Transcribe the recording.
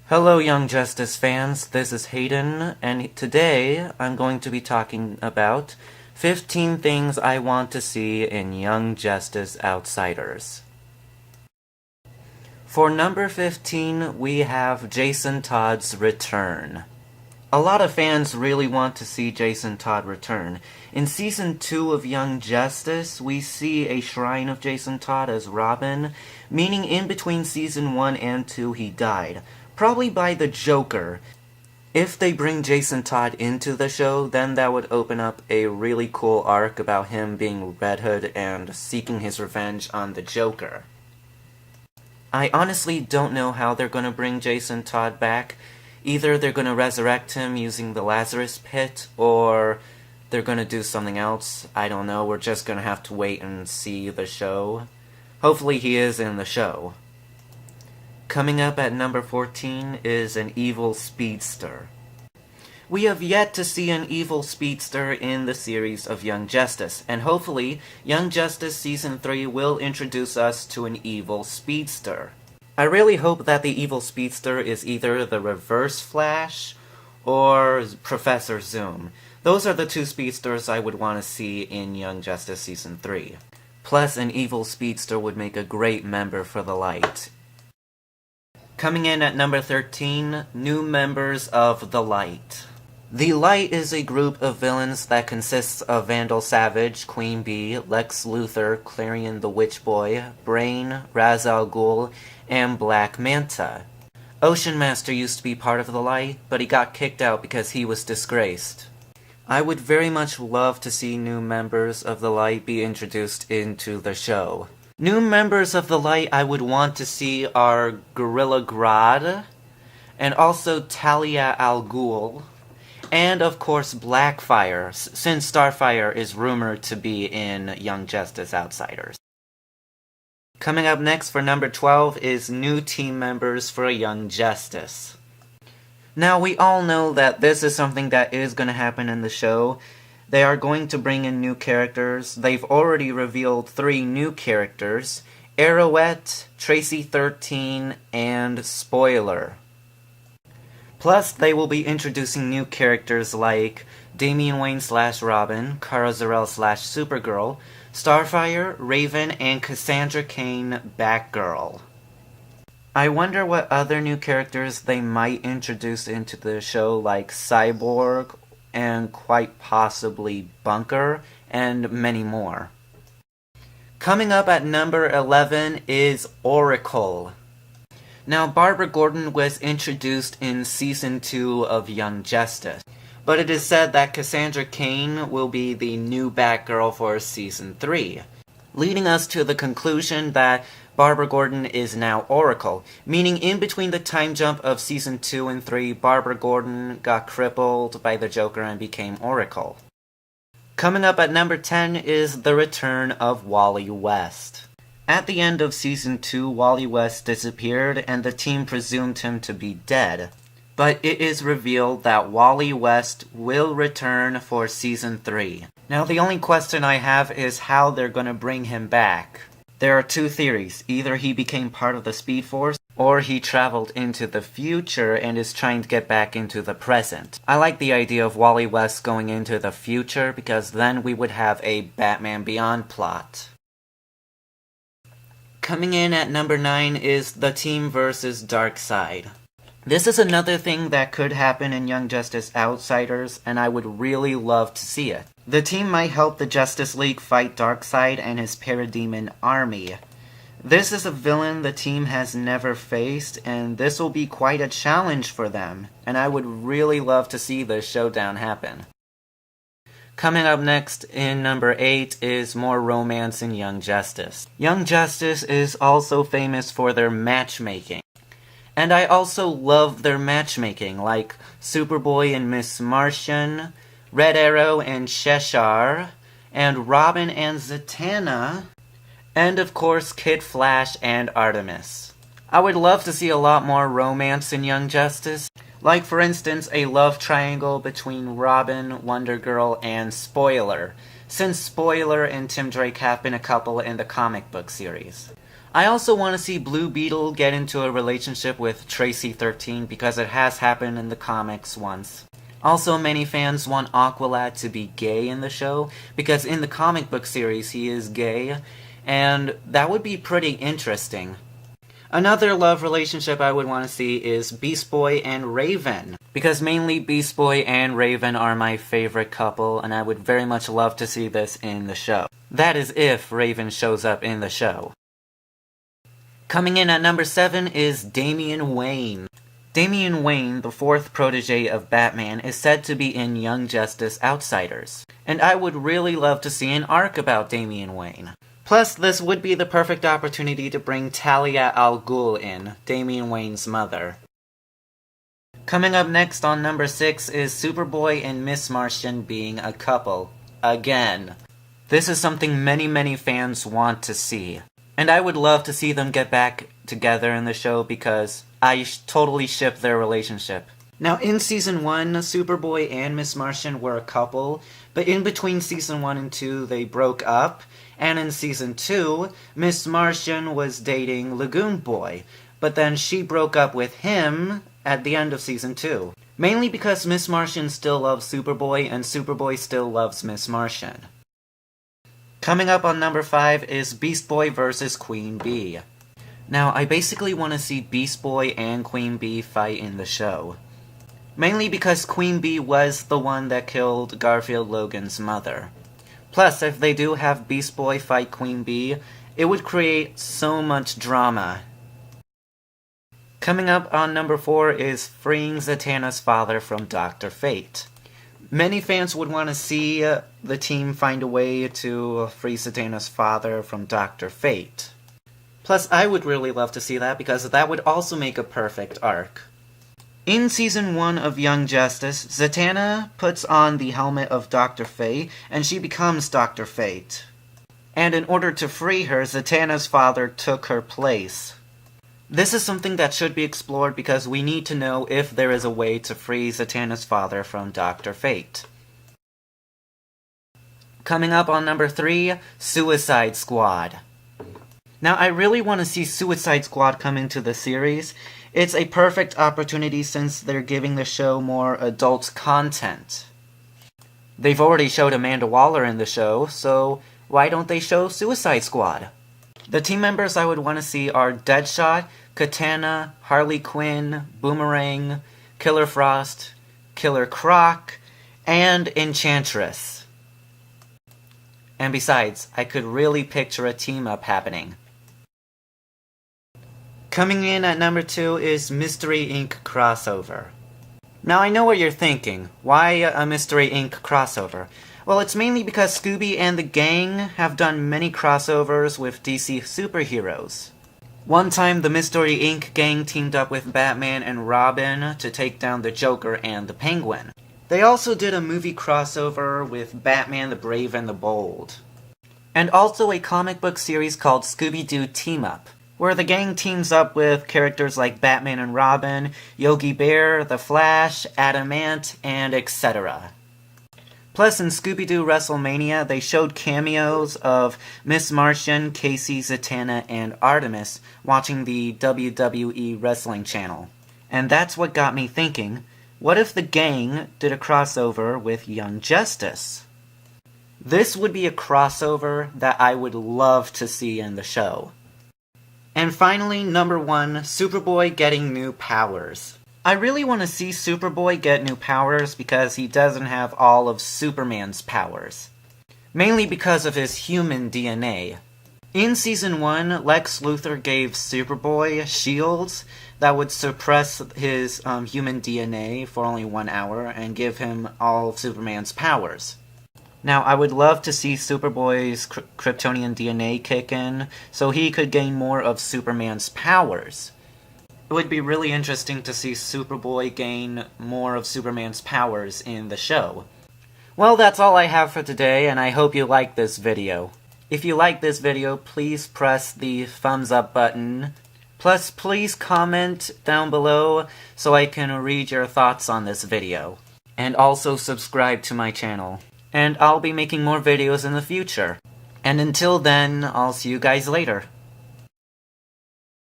Hello, Young Justice fans. This is Hayden, and today I'm going to be talking about 15 things I want to see in Young Justice Outsiders. For number 15, we have Jason Todd's return. A lot of fans really want to see Jason Todd return. In Season 2 of Young Justice, we see a shrine of Jason Todd as Robin, meaning in between Season 1 and 2 he died. Probably by the Joker. If they bring Jason Todd into the show, then that would open up a really cool arc about him being Red Hood and seeking his revenge on the Joker. I honestly don't know how they're going to bring Jason Todd back. Either they're going to resurrect him using the Lazarus Pit, or they're going to do something else. I don't know, we're just going to have to wait and see the show. Hopefully he is in the show. Coming up at number 14 is an evil speedster. We have yet to see an evil speedster in the series of Young Justice, and hopefully Young Justice Season 3 will introduce us to an evil speedster. I really hope that the evil speedster is either the Reverse Flash or Professor Zoom. Those are the two speedsters I would want to see in Young Justice Season 3. Plus, an evil speedster would make a great member for the Light. Coming in at number 13, new members of the Light. The Light is a group of villains that consists of Vandal Savage, Queen Bee, Lex Luthor, Clarion the Witch Boy, Brain, Ra's al Ghul, and Black Manta. Ocean Master used to be part of the Light, but he got kicked out because he was disgraced. I would very much love to see new members of the Light be introduced into the show. New members of the Light I would want to see are Gorilla Grodd, and also Talia al Ghul, and of course Blackfire, since Starfire is rumored to be in Young Justice Outsiders. Coming up next for number 12 is new team members for Young Justice. Now we all know that this is something that is going to happen in the show. They are going to bring in new characters. They've already revealed 3 new characters: Arrowette, Tracy 13, and Spoiler. Plus, they will be introducing new characters like Damian Wayne / Robin, Kara Zor-El / Supergirl, Starfire, Raven, and Cassandra Cain Batgirl. I wonder what other new characters they might introduce into the show, like Cyborg, and quite possibly Bunker, and many more. Coming up at number 11 is Oracle. Now, Barbara Gordon was introduced in Season 2 of Young Justice, but it is said that Cassandra Cain will be the new Batgirl for Season 3, leading us to the conclusion that Barbara Gordon is now Oracle, meaning in between the time jump of Season 2 and 3, Barbara Gordon got crippled by the Joker and became Oracle. Coming up at number 10 is the return of Wally West. At the end of Season 2, Wally West disappeared and the team presumed him to be dead. But it is revealed that Wally West will return for Season 3. Now the only question I have is how they're going to bring him back. There are 2 theories. Either he became part of the Speed Force, or he traveled into the future and is trying to get back into the present. I like the idea of Wally West going into the future because then we would have a Batman Beyond plot. Coming in at number 9 is the team versus Darkseid. This is another thing that could happen in Young Justice Outsiders, and I would really love to see it. The team might help the Justice League fight Darkseid and his Parademon army. This is a villain the team has never faced, and this will be quite a challenge for them, and I would really love to see this showdown happen. Coming up next in number 8 is more romance in Young Justice. Young Justice is also famous for their matchmaking. And I also love their matchmaking, like Superboy and Miss Martian, Red Arrow and Cheshire, and Robin and Zatanna, and of course Kid Flash and Artemis. I would love to see a lot more romance in Young Justice, like for instance a love triangle between Robin, Wonder Girl, and Spoiler, since Spoiler and Tim Drake have been a couple in the comic book series. I also want to see Blue Beetle get into a relationship with Tracy 13 because it has happened in the comics once. Also, many fans want Aqualad to be gay in the show, because in the comic book series he is gay, and that would be pretty interesting. Another love relationship I would want to see is Beast Boy and Raven, because mainly Beast Boy and Raven are my favorite couple, and I would very much love to see this in the show. That is if Raven shows up in the show. Coming in at number 7 is Damian Wayne. Damian Wayne, the fourth protege of Batman, is said to be in Young Justice Outsiders, and I would really love to see an arc about Damian Wayne. Plus, this would be the perfect opportunity to bring Talia al Ghul in, Damian Wayne's mother. Coming up next on number 6 is Superboy and Miss Martian being a couple. Again. This is something many fans want to see. And I would love to see them get back together in the show because I totally ship their relationship. Now, in Season 1, Superboy and Miss Martian were a couple, but in between Season 1 and 2, they broke up, and in Season 2, Miss Martian was dating Lagoon Boy, but then she broke up with him at the end of Season 2. Mainly because Miss Martian still loves Superboy, and Superboy still loves Miss Martian. Coming up on number 5 is Beast Boy vs. Queen Bee. Now, I basically want to see Beast Boy and Queen Bee fight in the show. Mainly because Queen Bee was the one that killed Garfield Logan's mother. Plus, if they do have Beast Boy fight Queen Bee, it would create so much drama. Coming up on number 4 is freeing Zatanna's father from Dr. Fate. Many fans would want to see the team find a way to free Zatanna's father from Dr. Fate. Plus, I would really love to see that because that would also make a perfect arc. In Season 1 of Young Justice, Zatanna puts on the helmet of Dr. Fate, and she becomes Dr. Fate. And in order to free her, Zatanna's father took her place. This is something that should be explored because we need to know if there is a way to free Zatanna's father from Dr. Fate. Coming up on number 3, Suicide Squad. Now, I really want to see Suicide Squad come into the series. It's a perfect opportunity since they're giving the show more adult content. They've already showed Amanda Waller in the show, so why don't they show Suicide Squad? The team members I would want to see are Deadshot, Katana, Harley Quinn, Boomerang, Killer Frost, Killer Croc, and Enchantress. And besides, I could really picture a team-up happening. Coming in at number 2 is Mystery Inc. crossover. Now I know what you're thinking. Why a Mystery Inc. crossover? Well, it's mainly because Scooby and the gang have done many crossovers with DC superheroes. One time, the Mystery Inc. gang teamed up with Batman and Robin to take down the Joker and the Penguin. They also did a movie crossover with Batman the Brave and the Bold. And also a comic book series called Scooby-Doo Team Up, where the gang teams up with characters like Batman and Robin, Yogi Bear, The Flash, Adam Ant, and etc. Plus, in Scooby-Doo WrestleMania, they showed cameos of Miss Martian, Casey, Zatanna, and Artemis watching the WWE Wrestling Channel. And that's what got me thinking, what if the gang did a crossover with Young Justice? This would be a crossover that I would love to see in the show. And finally, number 1, Superboy getting new powers. I really want to see Superboy get new powers because he doesn't have all of Superman's powers. Mainly because of his human DNA. In Season 1, Lex Luthor gave Superboy shields that would suppress his human DNA for only 1 hour and give him all of Superman's powers. Now, I would love to see Superboy's Kryptonian DNA kick in so he could gain more of Superman's powers. It would be really interesting to see Superboy gain more of Superman's powers in the show. Well, that's all I have for today, and I hope you liked this video. If you liked this video, please press the thumbs up button. Plus, please comment down below so I can read your thoughts on this video. And also subscribe to my channel. And I'll be making more videos in the future. And until then, I'll see you guys later.